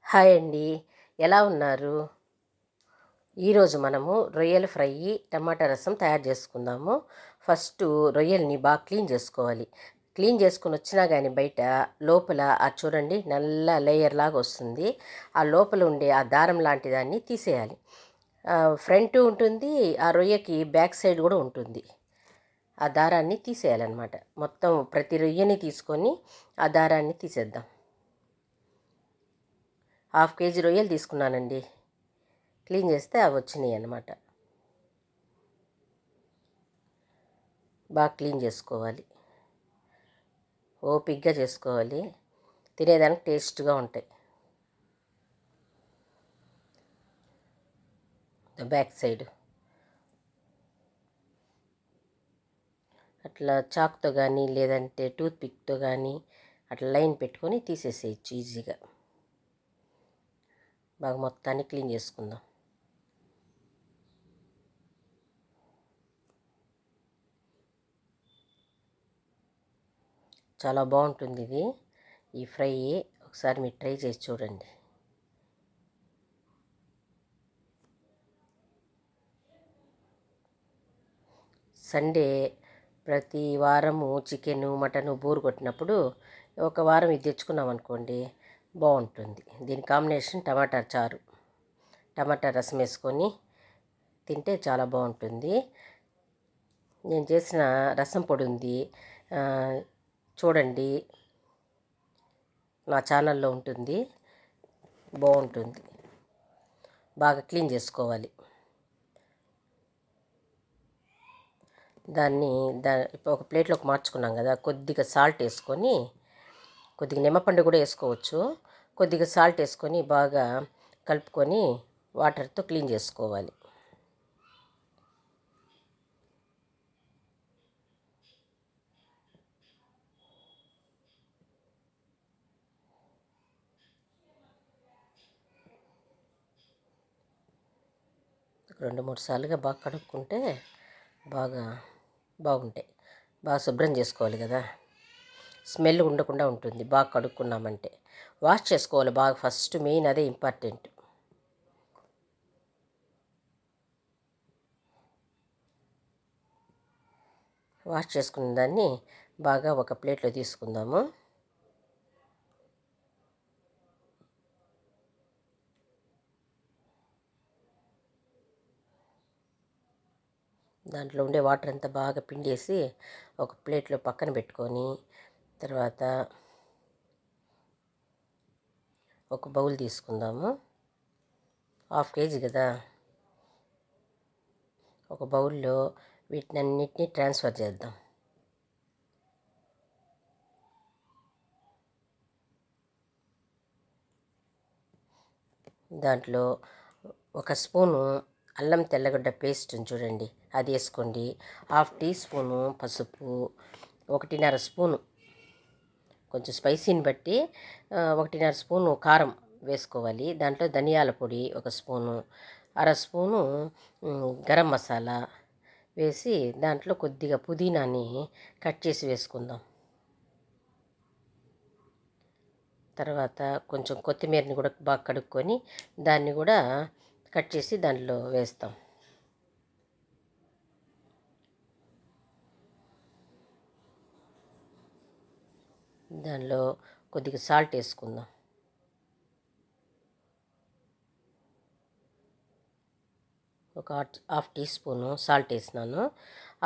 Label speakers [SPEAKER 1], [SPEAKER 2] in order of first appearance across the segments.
[SPEAKER 1] Hi అండి. ఎలా ఉన్నారు? ఈరోజు మనము రొయ్యల ఫ్రై, టమాటా రసం తయారు చేసుకుందాము. ఫస్టు రొయ్యల్ని బాగా క్లీన్ చేసుకోవాలి. క్లీన్ చేసుకొని వచ్చినా కానీ బయట లోపల చూడండి నల్ల లేయర్ లాగా వస్తుంది. ఆ లోపల ఉండే ఆ దారం లాంటి దాన్ని తీసేయాలి. ఫ్రంట్ ఉంటుంది, ఆ రొయ్యకి బ్యాక్ సైడ్ కూడా ఉంటుంది. ఆ దారాన్ని తీసేయాలన్నమాట. మొత్తం ప్రతి రొయ్యని తీసుకొని ఆ దారాన్ని తీసేద్దాం. 1/2 కేజీ రొయ్యలు తీసుకున్నానండి. క్లీన్ చేస్తే అవి వచ్చినాయి అన్నమాట. బాగా క్లీన్ చేసుకోవాలి, ఓపిక్గా చేసుకోవాలి, తినేదానికి టేస్ట్గా ఉంటాయి. బ్యాక్ సైడ్ అట్లా చాక్తో కానీ లేదంటే టూత్ పిక్తో కానీ అట్లా లైన్ పెట్టుకొని తీసేసేయచ్చు ఈజీగా. బాగా మొత్తాన్ని క్లీన్ చేసుకుందాం. చాలా బాగుంటుంది ఇది, ఈ ఫ్రై. ఒకసారి మీరు ట్రై చేసి చూడండి. సండే ప్రతి వారము చికెను మటను బోరు కొట్టినప్పుడు ఒక వారం ఇది తెచ్చుకున్నాం అనుకోండి, బాగుంటుంది. దీని కాంబినేషన్ టమాటా చారు, టమాటా రసం వేసుకొని తింటే చాలా బాగుంటుంది. నేను చేసిన రసం పొడి ఉంది, చూడండి, నా ఛానల్లో ఉంటుంది, బాగుంటుంది. బాగా క్లీన్ చేసుకోవాలి. దాన్ని ఒక ప్లేట్లోకి మార్చుకున్నాం కదా, కొద్దిగా సాల్ట్ వేసుకొని, కొద్దిగా నిమ్మపండు కూడా వేసుకోవచ్చు, కొద్దిగా సాల్ట్ వేసుకొని బాగా కలుపుకొని వాటర్తో క్లీన్ చేసుకోవాలి. రెండు మూడు సార్లుగా బాగా కడుక్కుంటే బాగుంటాయి. బాగా శుభ్రం చేసుకోవాలి కదా, స్మెల్ ఉండకుండా ఉంటుంది బాగా కడుక్కున్నామంటే. వాష్ చేసుకోవాలి బాగా, ఫస్ట్ మెయిన్ అదే ఇంపార్టెంట్. వాష్ చేసుకున్న దాన్ని బాగా ఒక ప్లేట్లో తీసుకుందాము. దాంట్లో ఉండే వాటర్ అంతా బాగా పిండేసి ఒక ప్లేట్లో పక్కన పెట్టుకొని, తర్వాత ఒక బౌల్ తీసుకుందాము. 1/2 కేజీ కదా, ఒక బౌల్లో వీటినన్నిటినీ ట్రాన్స్ఫర్ చేద్దాం. దాంట్లో ఒక స్పూను అల్లం తెల్లగడ్డ పేస్ట్ చూడండి, అది వేసుకోండి. 1/2 టీ స్పూను పసుపు, 1.5 స్పూను, కొంచెం స్పైసీని బట్టి 1.5 స్పూను కారం వేసుకోవాలి. దాంట్లో ధనియాల పొడి 1 స్పూను, 1/2 స్పూను గరం మసాలా వేసి, దాంట్లో కొద్దిగా పుదీనాని కట్ చేసి వేసుకుందాం. తర్వాత కొంచెం కొత్తిమీరని కూడా బాగా కడుక్కొని దాన్ని కూడా కట్ చేసి దాంట్లో వేస్తాం. దానిలో కొద్దిగా సాల్ట్ వేసుకుందాం. ఒక 1/2 టీ స్పూను సాల్ట్ వేసినాను.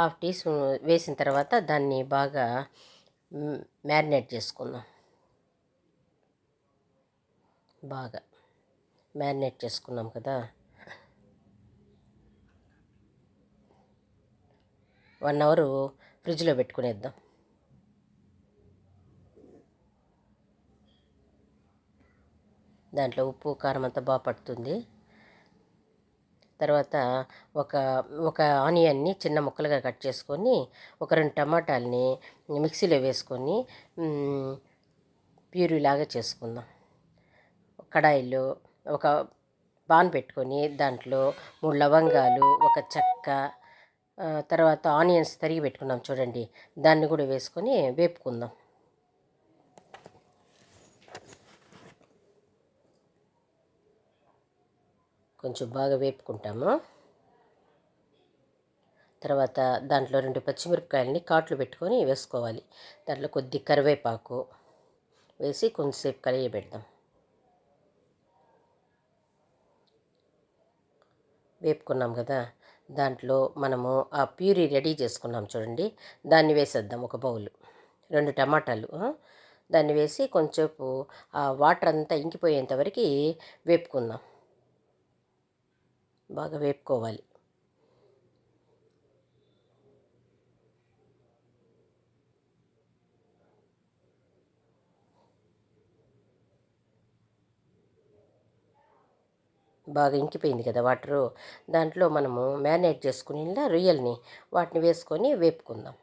[SPEAKER 1] 1/2 టీ స్పూన్ వేసిన తర్వాత దాన్ని బాగా మ్యారినేట్ చేసుకుందాం. బాగా మ్యారినేట్ చేసుకున్నాం కదా, 1 అవర్ ఫ్రిడ్జ్లో పెట్టుకునేద్దాం. దాంట్లో ఉప్పు కారం అంతా బాగా పడుతుంది. తర్వాత ఒక ఒక ఆనియన్ని చిన్న ముక్కలుగా కట్ చేసుకొని, ఒక 2 టమాటాలని మిక్సీలో వేసుకొని ప్యూరీలాగా చేసుకుందాం. కడాయిలో ఒక పాన్ పెట్టుకొని దాంట్లో 3 లవంగాలు, ఒక చెక్క, తర్వాత ఆనియన్స్ తరిగి పెట్టుకున్నాం చూడండి, దాన్ని కూడా వేసుకొని వేపుకుందాం. కొంచెం బాగా వేపుకుంటాము. తర్వాత దాంట్లో 2 పచ్చిమిరపకాయలని కాట్లు పెట్టుకొని వేసుకోవాలి. దాంట్లో కొద్ది కరివేపాకు వేసి కొంచెంసేపు కలయబెడతాం. వేపుకున్నాం కదా, దాంట్లో మనము ఆ ప్యూరీ రెడీ చేసుకున్నాం చూడండి, దాన్ని వేసేద్దాం. ఒక బౌలు 2 టమాటాలు దాన్ని వేసి కొంచెంసేపు ఆ వాటర్ అంతా ఇంకిపోయేంత వరకు వేపుకుందాం. బాగా వేపుకోవాలి. బాగా ఇంకిపోయింది కదా వాటరు, దాంట్లో మనము మ్యారినేట్ చేసుకుని రొయ్యల్ని వాటిని వేసుకొని వేపుకుందాం.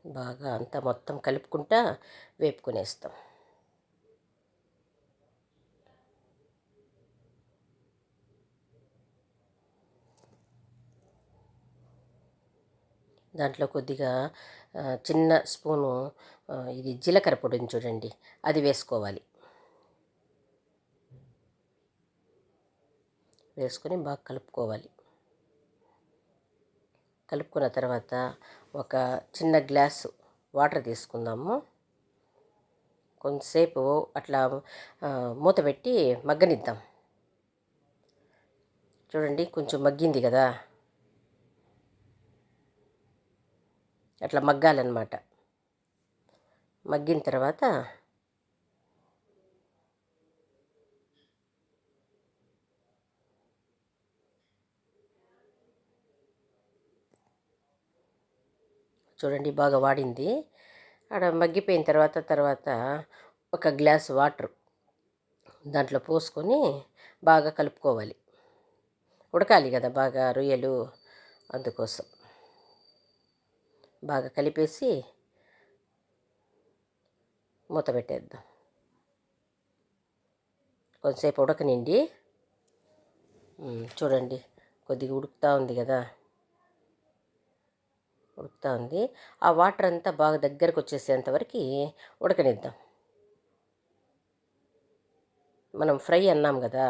[SPEAKER 1] బాగా అంతా మొత్తం కలుపుకుంటా వేపుకునేస్తాం. దాంట్లో కొద్దిగా చిన్న స్పూను ఇది జీలకర్ర పొడిని చూడండి, అది వేసుకోవాలి. వేసుకొని బాగా కలుపుకోవాలి. కలుపుకున్న తర్వాత ఒక చిన్న గ్లాసు వాటర్ తీసుకుందాము. కొంతసేపు అట్లా మూత పెట్టి మగ్గనిద్దాం. చూడండి కొంచెం మగ్గింది కదా, అట్లా మగ్గాలన్నమాట. మగ్గిన తర్వాత చూడండి బాగా వాడింది. అక్కడ మగ్గిపోయిన తర్వాత ఒక గ్లాస్ వాటర్ దాంట్లో పోసుకొని బాగా కలుపుకోవాలి. ఉడకాలి కదా బాగా రొయ్యలు, అందుకోసం బాగా కలిపేసి మూత పెట్టేద్దాం. కొంతసేపు ఉడకనిండి. చూడండి కొద్దిగా ఉడుకుతూ ఉంది కదా, ఉడుకుతూ ఉంది. ఆ వాటర్ అంతా బాగా దగ్గరకు వచ్చేసేంత వరకు ఉడకనిద్దాం. మనం ఫ్రై అన్నాం కదా,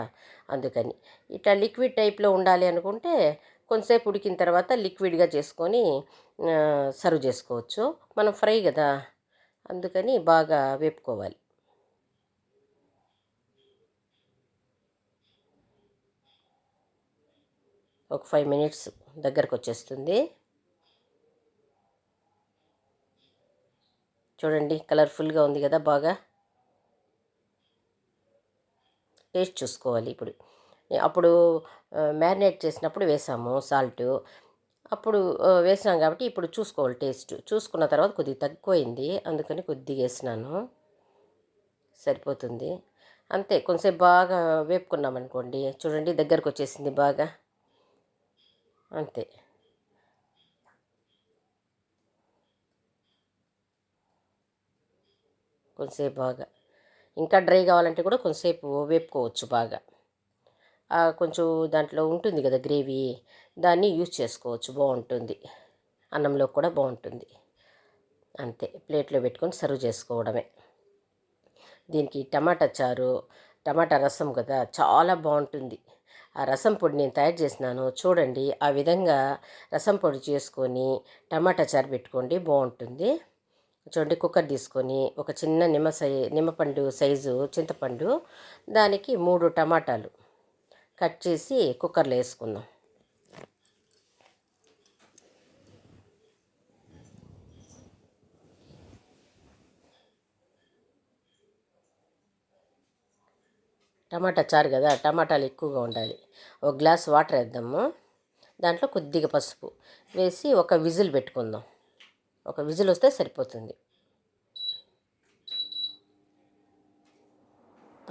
[SPEAKER 1] అందుకని ఇట్లా లిక్విడ్ టైప్లో ఉండాలి అనుకుంటే కొంతసేపు ఉడికిన తర్వాత లిక్విడ్గా చేసుకొని సర్వ్ చేసుకోవచ్చు. మనం ఫ్రై కదా, అందుకని బాగా వేపుకోవాలి. ఒక 5 మినిట్స్ దగ్గరకు వచ్చేస్తుంది. చూడండి కలర్ఫుల్గా ఉంది కదా బాగా. టేస్ట్ చూసుకోవాలి ఇప్పుడు. అప్పుడు మ్యారినేట్ చేసినప్పుడు వేసాము సాల్టు, అప్పుడు వేసినాం కాబట్టి ఇప్పుడు చూసుకోవాలి. టేస్ట్ చూసుకున్న తర్వాత కొద్దిగా తక్కువైంది, అందుకని కొద్దిగా వేసినాను, సరిపోతుంది. అంతే. కొంచెంసేపు బాగా వేపుకున్నాం అనుకోండి, చూడండి దగ్గరకు వచ్చేసింది బాగా. అంతే. కొంచెంసేపు బాగా ఇంకా డ్రై కావాలంటే కూడా కొంచెంసేపు వేపుకోవచ్చు బాగా. కొంచెం దాంట్లో ఉంటుంది కదా గ్రేవీ, దాన్ని యూజ్ చేసుకోవచ్చు, బాగుంటుంది. అన్నంలో కూడా బాగుంటుంది. అంతే. ప్లేట్లో పెట్టుకొని సర్వ్ చేసుకోవడమే. దీనికి టమాటా చారు, టమాటా రసం కదా, చాలా బాగుంటుంది. ఆ రసం పొడి నేను తయారు చేసినాను చూడండి. ఆ విధంగా రసం పొడి చేసుకొని టమాటా చారు పెట్టుకోండి, బాగుంటుంది. చూడండి కుక్కర్ తీసుకొని ఒక చిన్న నిమ్మపండు సైజు చింతపండు, దానికి 3 టమాటాలు కట్ చేసి కుక్కర్లో వేసుకుందాం. టమాటా చారు కదా, టమాటాలు ఎక్కువగా ఉండాలి. ఒక గ్లాస్ వాటర్ వేద్దాము. దాంట్లో కొద్దిగా పసుపు వేసి ఒక విజిల్ పెట్టుకుందాం. ఒక విజిల్ వస్తే సరిపోతుంది.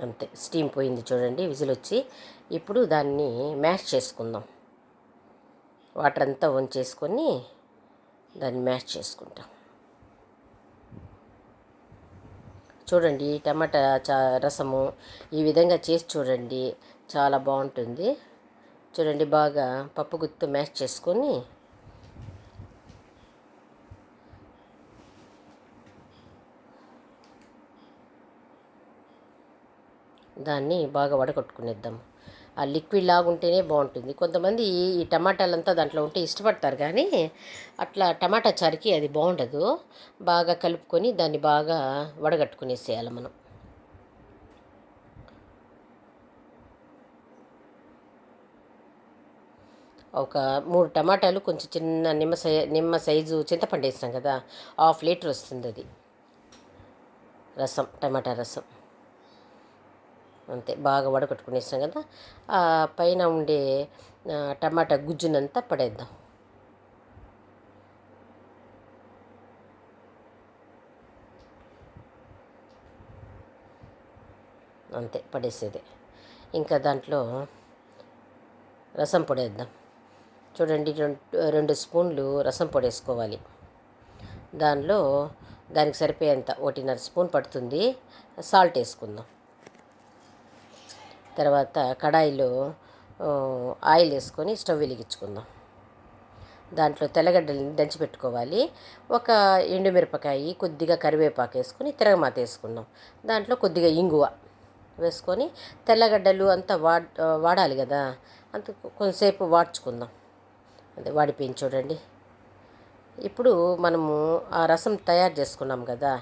[SPEAKER 1] అంతే. స్టీమ్ పోయింది చూడండి, విజిల్ వచ్చి. ఇప్పుడు దాన్ని మ్యాష్ చేసుకుందాం. వాటర్ అంతా వంచేసుకొని దాన్ని మ్యాష్ చేసుకుంటాం. చూడండి టమాటా రసము ఈ విధంగా చేసి చూడండి, చాలా బాగుంటుంది. చూడండి బాగా పప్పు గుత్తితో మ్యాష్ చేసుకొని దాన్ని బాగా వడకట్టుకునేద్దాం. ఆ లిక్విడ్ లాగా ఉంటేనే బాగుంటుంది. కొంతమంది ఈ టమాటాలంతా దాంట్లో ఉంటే ఇష్టపడతారు, కానీ అట్లా టమాటా చారుకి అది బాగుండదు. బాగా కలుపుకొని దాన్ని బాగా వడగట్టుకునేసేయాలి మనం. ఒక 3 టమాటాలు, కొంచెం చిన్న నిమ్మ సైజు చింతపండు వేసినాం కదా, 1/2 లీటర్ వస్తుంది అది రసం, టమాటా రసం. అంతే, బాగా వడకట్టుకునేసాం కదా. ఆ పైన ఉండే టమాటా గుజ్జునంతా పడేద్దాం. అంతే, పడేసేదే. ఇంకా దాంట్లో రసం పొడి వేద్దాం. చూడండి, 2 స్పూన్లు రసం పొడి వేసుకోవాలి. దానికి సరిపోయేంత 1.5 స్పూన్ పడుతుంది సాల్ట్ వేసుకుందాం. తర్వాత కడాయిలో ఆయిల్ వేసుకొని స్టవ్ వెలిగించుకుందాం. దాంట్లో తెల్లగడ్డల్ని దంచి పెట్టుకోవాలి. ఒక ఎండుమిరపకాయ, కొద్దిగా కరివేపాకు వేసుకొని తిరగమాత వేసుకుందాం. దాంట్లో కొద్దిగా ఇంగువ వేసుకొని తెల్లగడ్డలు అంతా వాడాలి కదా, అంత కొంతసేపు వాడ్చుకుందాం. అదే వాడిపోయింది చూడండి. ఇప్పుడు మనము ఆ రసం తయారు చేసుకున్నాం కదా,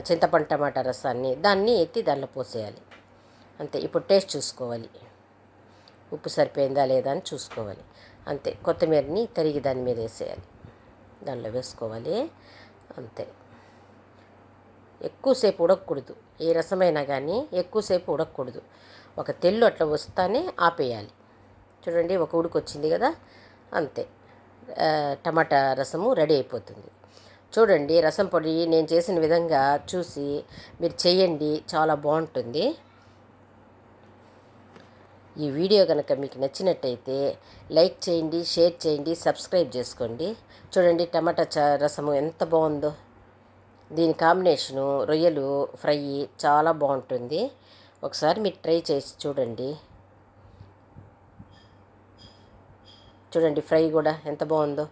[SPEAKER 1] చింతపండు టమాటా రసాన్ని, దాన్ని ఎత్తి దాంట్లో పోసేయాలి. అంతే. ఇప్పుడు టేస్ట్ చూసుకోవాలి, ఉప్పు సరిపోయిందా లేదా అని చూసుకోవాలి. అంతే. కొత్తిమీరని తరిగి దాని మీద వేసేయాలి, దానిలో వేసుకోవాలి. అంతే. ఎక్కువసేపు ఉడకకూడదు, ఏ రసమైనా కానీ ఎక్కువసేపు ఉడకకూడదు. ఒక తెల్లు అట్లా వస్తానే ఆపేయాలి. చూడండి, ఒక ఉడికి వచ్చింది కదా, అంతే. టమాటా రసము రెడీ అయిపోతుంది. చూడండి, రసం పొడి నేను చేసిన విధంగా చూసి మీరు చేయండి, చాలా బాగుంటుంది. ఈ వీడియో కనుక మీకు నచ్చినట్టయితే లైక్ చేయండి, షేర్ చేయండి, సబ్స్క్రైబ్ చేసుకోండి. చూడండి, టమాటా రసము ఎంత బాగుందో. దీని కాంబినేషను రొయ్యలు ఫ్రై చాలా బాగుంటుంది. ఒకసారి మీరు ట్రై చేసి చూడండి. చూడండి, ఫ్రై కూడా ఎంత బాగుందో.